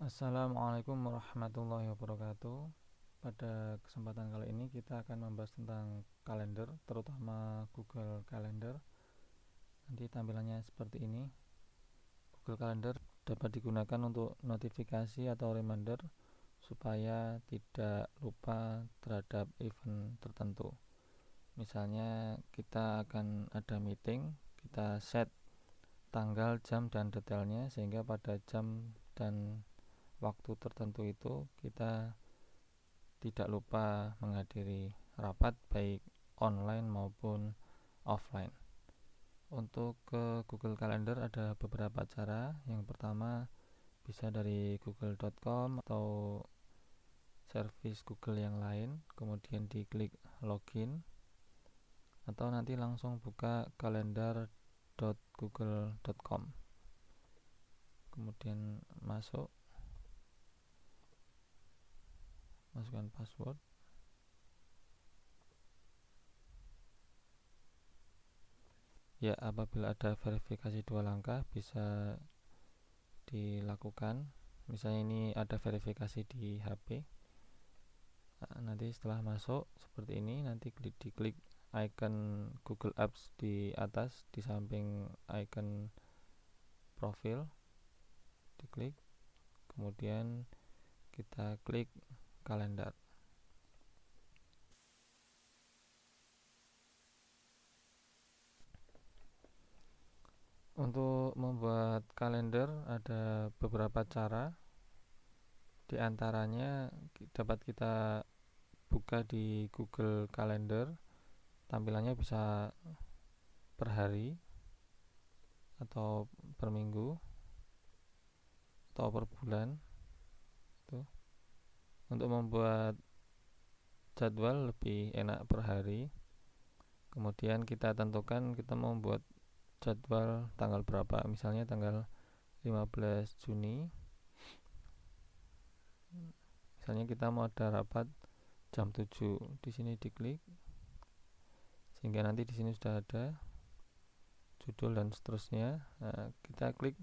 Assalamualaikum warahmatullahi wabarakatuh. Pada kesempatan kali ini kita akan membahas tentang kalender, terutama Google Calendar. Nanti tampilannya seperti ini. Google Calendar dapat digunakan untuk notifikasi atau reminder supaya tidak lupa terhadap event tertentu. Misalnya kita akan ada meeting, kita set tanggal, jam, dan detailnya sehingga pada jam dan waktu tertentu itu kita tidak lupa menghadiri rapat baik online maupun offline. Untuk ke Google Calendar ada beberapa cara. Yang pertama bisa dari google.com atau service Google yang lain, kemudian diklik login atau nanti langsung buka calendar.google.com, kemudian masukkan password. Ya, apabila ada verifikasi 2 langkah bisa dilakukan. Misalnya ini ada verifikasi di HP. Nanti setelah masuk seperti ini, nanti diklik icon Google Apps di atas di samping icon profil, diklik, kemudian kita klik kalender. Untuk membuat kalender ada beberapa cara. Di antaranya dapat kita buka di Google Calendar. Tampilannya bisa per hari atau per minggu atau per bulan. Untuk membuat jadwal lebih enak per hari. Kemudian kita tentukan kita mau membuat jadwal tanggal berapa. Misalnya tanggal 15 Juni. Misalnya kita mau ada rapat jam 7. Di sini diklik sehingga nanti di sini sudah ada judul dan seterusnya. Kita klik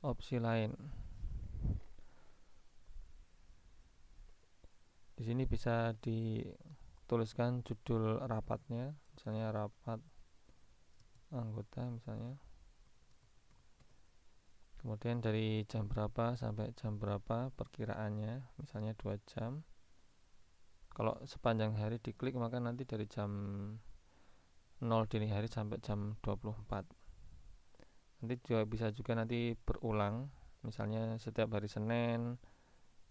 opsi lain. Di sini bisa dituliskan judul rapatnya, misalnya rapat anggota misalnya. Kemudian dari jam berapa sampai jam berapa perkiraannya, misalnya 2 jam. Kalau sepanjang hari diklik maka nanti dari jam 0 dini hari sampai jam 24. Nanti juga bisa juga nanti berulang, misalnya setiap hari Senin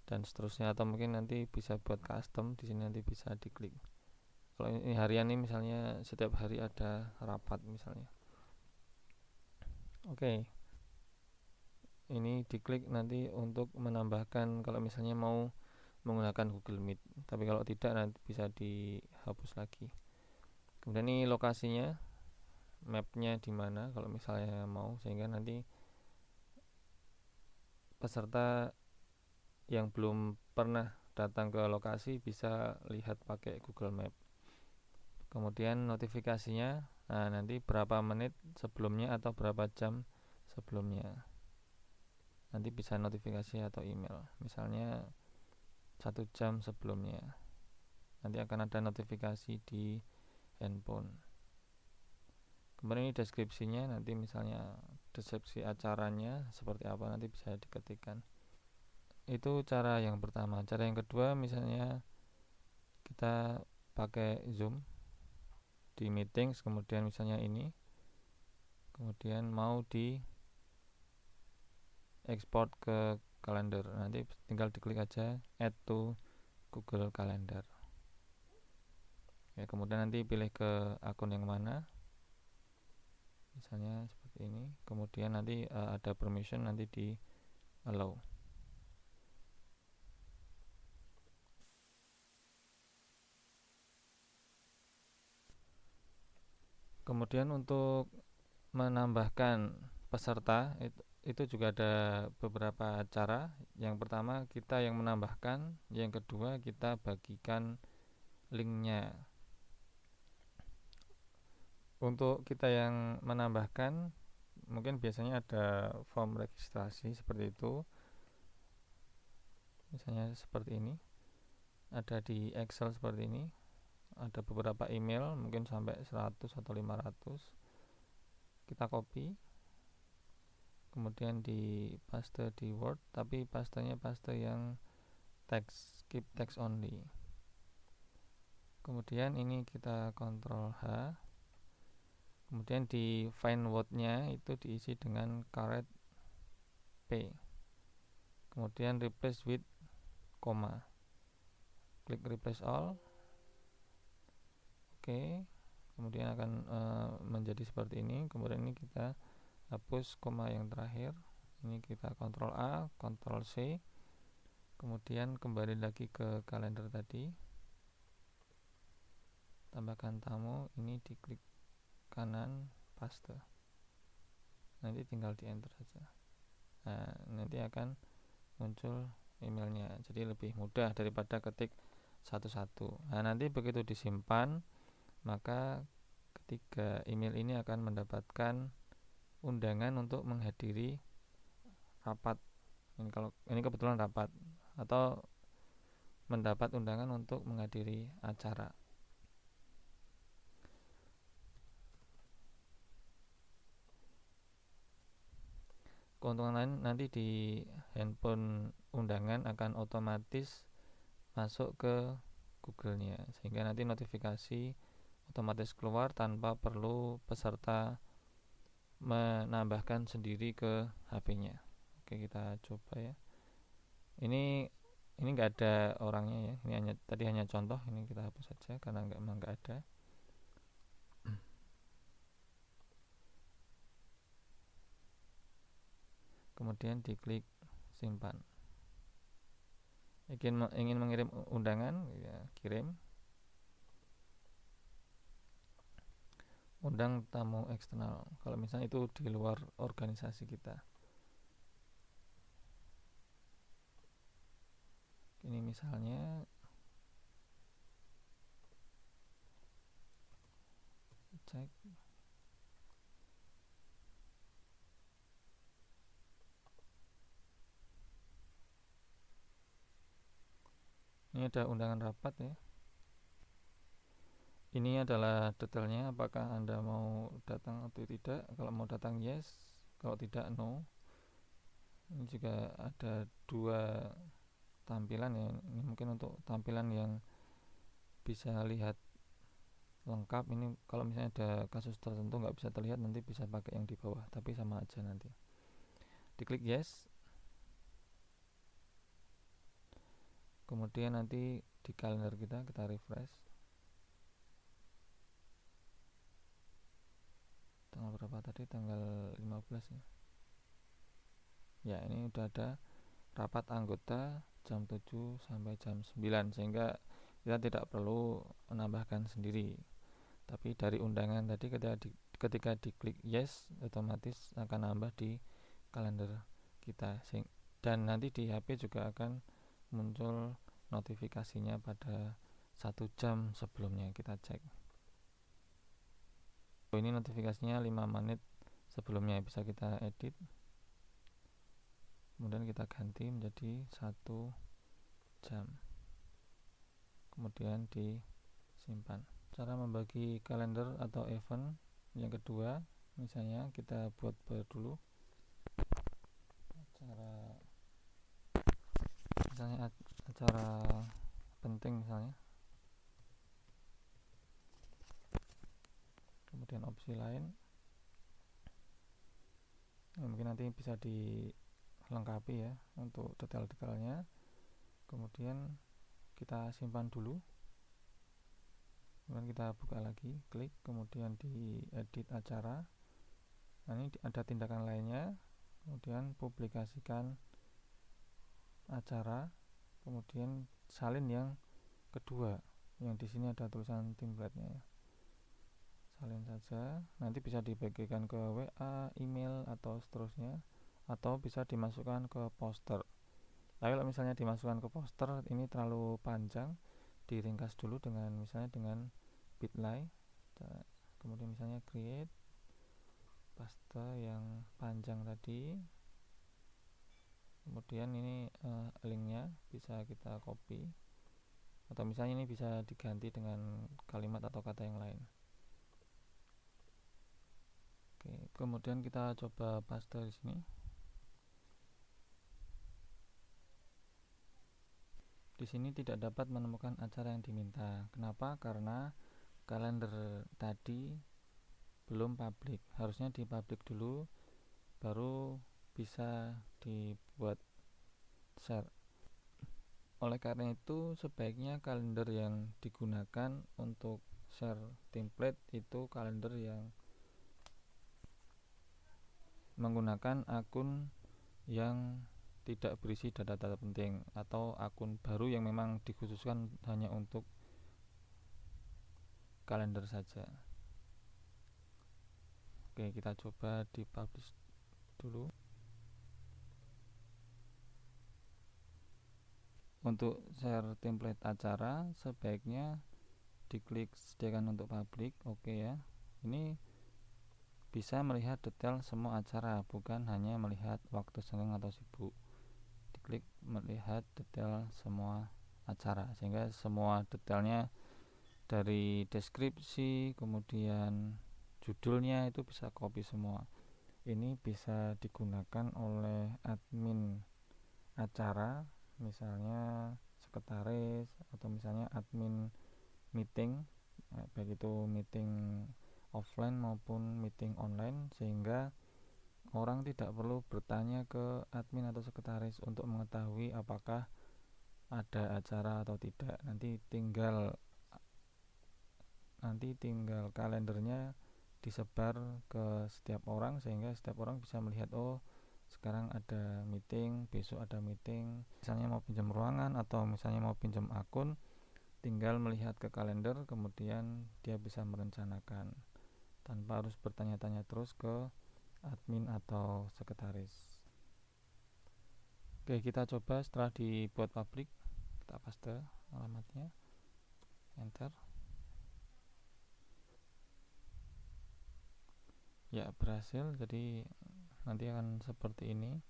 dan seterusnya, atau mungkin nanti bisa buat custom. Di sini nanti bisa diklik. Kalau ini harian ini misalnya setiap hari ada rapat misalnya. Oke. Ini diklik nanti untuk menambahkan kalau misalnya mau menggunakan Google Meet. Tapi kalau tidak nanti bisa dihapus lagi. Kemudian ini lokasinya, mapnya di mana kalau misalnya mau, sehingga nanti peserta yang belum pernah datang ke lokasi bisa lihat pakai Google Map. Kemudian notifikasinya, nanti berapa menit sebelumnya atau berapa jam sebelumnya. Nanti bisa notifikasi atau email. Misalnya 1 jam sebelumnya. Nanti akan ada notifikasi di handphone. Kemudian ini deskripsinya, nanti misalnya deskripsi acaranya seperti apa nanti bisa diketikkan. Itu cara yang pertama. Cara yang kedua misalnya kita pakai Zoom di meetings, kemudian misalnya ini, kemudian mau di export ke kalender, nanti tinggal diklik aja add to Google Calendar. Ya, kemudian nanti pilih ke akun yang mana, misalnya seperti ini. Kemudian nanti ada permission, nanti di allow. Kemudian untuk menambahkan peserta itu juga ada beberapa cara. Yang pertama kita yang menambahkan, yang kedua kita bagikan linknya. Untuk kita yang menambahkan, mungkin biasanya ada form registrasi seperti itu. misalnya seperti ini, ada di Excel seperti ini, ada beberapa email mungkin sampai 100 atau 500. Kita copy, kemudian di paste di Word, tapi pastenya paste yang text, keep text only. Kemudian ini kita Ctrl H, kemudian di find word-nya itu diisi dengan caret P, kemudian replace with koma, klik replace all. Oke, kemudian akan menjadi seperti ini. Kemudian ini kita hapus koma yang terakhir, ini kita Ctrl A, Ctrl C, kemudian kembali lagi ke kalender tadi, tambahkan tamu, ini diklik kanan paste, nanti tinggal di enter saja. Nah, nanti akan muncul emailnya, jadi lebih mudah daripada ketik satu-satu. Nah, nanti begitu disimpan, maka ketiga email ini akan mendapatkan undangan untuk menghadiri rapat. Ini kalau ini kebetulan rapat, atau mendapat undangan untuk menghadiri acara. Keuntungan lain, nanti di handphone undangan akan otomatis masuk ke Google-nya, sehingga nanti notifikasi otomatis keluar tanpa perlu peserta menambahkan sendiri ke HP-nya. Oke, kita coba ya. Ini nggak ada orangnya ya. Ini tadi hanya contoh. Ini kita hapus saja karena memang nggak ada. Kemudian diklik simpan. Ingin mengirim undangan, ya, kirim. Undang tamu eksternal. Kalau misalnya itu di luar organisasi kita. Ini misalnya cek. Ini ada undangan rapat ya. Ini adalah detailnya, apakah Anda mau datang atau tidak. Kalau mau datang yes, kalau tidak no. Ini juga ada dua tampilan ya. Ini mungkin untuk tampilan yang bisa lihat lengkap. Ini kalau misalnya ada kasus tertentu nggak bisa terlihat, nanti bisa pakai yang di bawah, tapi sama aja nanti. Diklik yes. Kemudian nanti di kalender kita refresh. Tanggal berapa tadi? Tanggal 15 ya. Ya, ini udah ada rapat anggota jam 7 sampai jam 9, sehingga kita tidak perlu menambahkan sendiri. Tapi dari undangan tadi ketika diklik yes, otomatis akan nambah di kalender kita. Dan nanti di HP juga akan muncul notifikasinya pada 1 jam sebelumnya. Kita cek. Ini notifikasinya 5 menit sebelumnya, bisa kita edit. Kemudian kita ganti menjadi 1 jam. Kemudian disimpan. Cara membagi kalender atau event yang kedua, misalnya kita buat dulu acara penting misalnya. Kemudian opsi lain, mungkin nanti bisa dilengkapi ya untuk detail-detailnya. Kemudian kita simpan dulu, kemudian kita buka lagi, klik, kemudian di edit acara. Nah, ini ada tindakan lainnya. Kemudian publikasikan acara, kemudian salin yang kedua, yang di sini ada tulisan template-nya ya. Salin saja, nanti bisa dibagikan ke WA, email, atau seterusnya, atau bisa dimasukkan ke poster. Tapi kalau misalnya dimasukkan ke poster, ini terlalu panjang, diringkas dulu dengan misalnya dengan Bitly. Kemudian misalnya create, paste yang panjang tadi, kemudian ini linknya bisa kita copy, atau misalnya ini bisa diganti dengan kalimat atau kata yang lain. Oke, kemudian kita coba paste di sini. Di sini tidak dapat menemukan acara yang diminta. Kenapa? Karena kalender tadi belum publik. Harusnya di publik dulu, baru bisa dibuat share. Oleh karena itu, sebaiknya kalender yang digunakan untuk share template itu kalender yang menggunakan akun yang tidak berisi data-data penting, atau akun baru yang memang dikhususkan hanya untuk kalender saja. Oke, kita coba di publish dulu. Untuk share template acara sebaiknya diklik sediakan untuk publik. Oke ya, ini bisa melihat detail semua acara, bukan hanya melihat waktu senggang atau sibuk. Diklik melihat detail semua acara, sehingga semua detailnya dari deskripsi, kemudian judulnya itu bisa copy semua. Ini bisa digunakan oleh admin acara, misalnya sekretaris, atau misalnya admin meeting, baik itu meeting offline maupun meeting online, sehingga orang tidak perlu bertanya ke admin atau sekretaris untuk mengetahui apakah ada acara atau tidak. Nanti tinggal kalendernya disebar ke setiap orang, sehingga setiap orang bisa melihat, oh sekarang ada meeting, besok ada meeting, misalnya mau pinjam ruangan atau misalnya mau pinjam akun, tinggal melihat ke kalender, kemudian dia bisa merencanakan tanpa harus bertanya-tanya terus ke admin atau sekretaris. Oke, kita coba setelah dibuat publik, kita paste alamatnya, enter. Ya, berhasil. Jadi nanti akan seperti ini,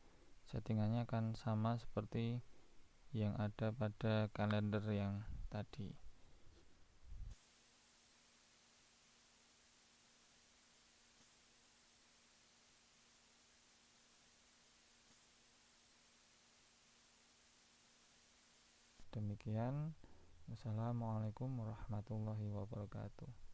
settingannya akan sama seperti yang ada pada kalender yang tadi. Demikian. Wassalamualaikum warahmatullahi wabarakatuh.